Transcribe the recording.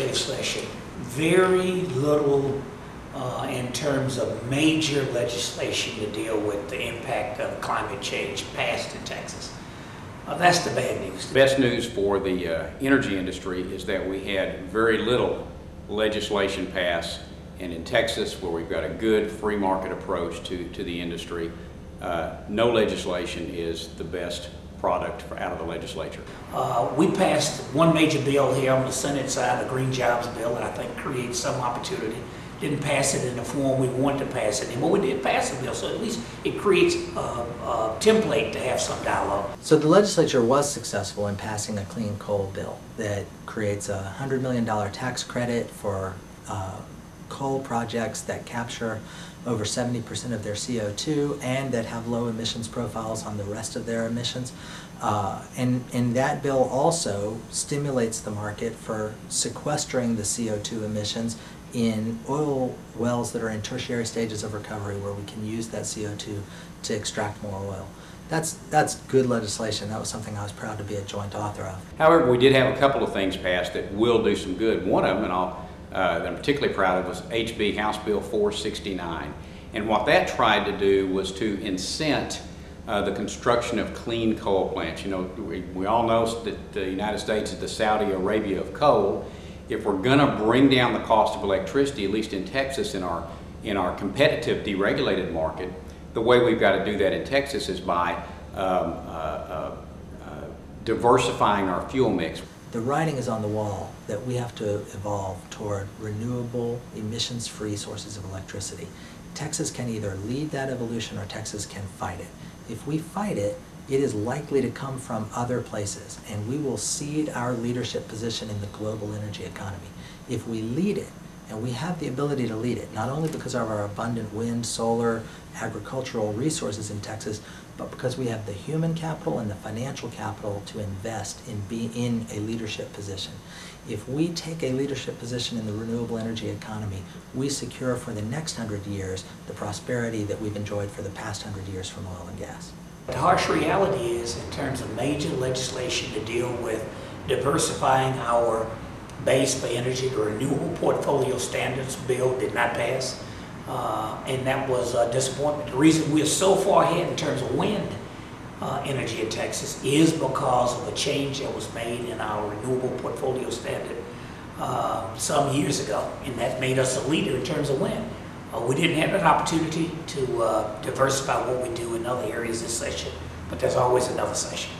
legislative session, very little in terms of major legislation to deal with the impact of climate change passed in Texas. That's the bad news. The best news for the energy industry is that we had very little legislation pass, and in Texas, where we've got a good free market approach to the industry, no legislation is the best product out of the legislature. We passed one major bill here on the Senate side, the Green Jobs bill, that I think creates some opportunity. Didn't pass it in the form we wanted to pass it in, but we did pass the bill, so at least it creates a template to have some dialogue. So the legislature was successful in passing a clean coal bill that creates a $100 million tax credit for coal projects that capture over 70% of their CO2 and that have low emissions profiles on the rest of their emissions. And that bill also stimulates the market for sequestering the CO2 emissions in oil wells that are in tertiary stages of recovery, where we can use that CO2 to extract more oil. That's good legislation. That was something I was proud to be a joint author of. However, we did have a couple of things passed that will do some good. One of them, that I'm particularly proud of, was HB House Bill 469. And what that tried to do was to incent the construction of clean coal plants. You know, we all know that the United States is the Saudi Arabia of coal. If we're going to bring down the cost of electricity, at least in Texas, in our competitive deregulated market, the way we've got to do that in Texas is by diversifying our fuel mix. The writing is on the wall that we have to evolve toward renewable, emissions-free sources of electricity. Texas can either lead that evolution or Texas can fight it. If we fight it, it is likely to come from other places, and we will cede our leadership position in the global energy economy. If we lead it, and we have the ability to lead it, not only because of our abundant wind, solar, agricultural resources in Texas, but because we have the human capital and the financial capital to invest in being in a leadership position. If we take a leadership position in the renewable energy economy, we secure for the next 100 years the prosperity that we've enjoyed for the past 100 years from oil and gas. The harsh reality is, in terms of major legislation to deal with diversifying our base for energy, the Renewable Portfolio Standards bill did not pass, and that was a disappointment. The reason we're so far ahead in terms of wind energy in Texas is because of a change that was made in our Renewable Portfolio Standard some years ago, and that made us a leader in terms of wind. We didn't have an opportunity to diversify what we do in other areas this session, but there's always another session.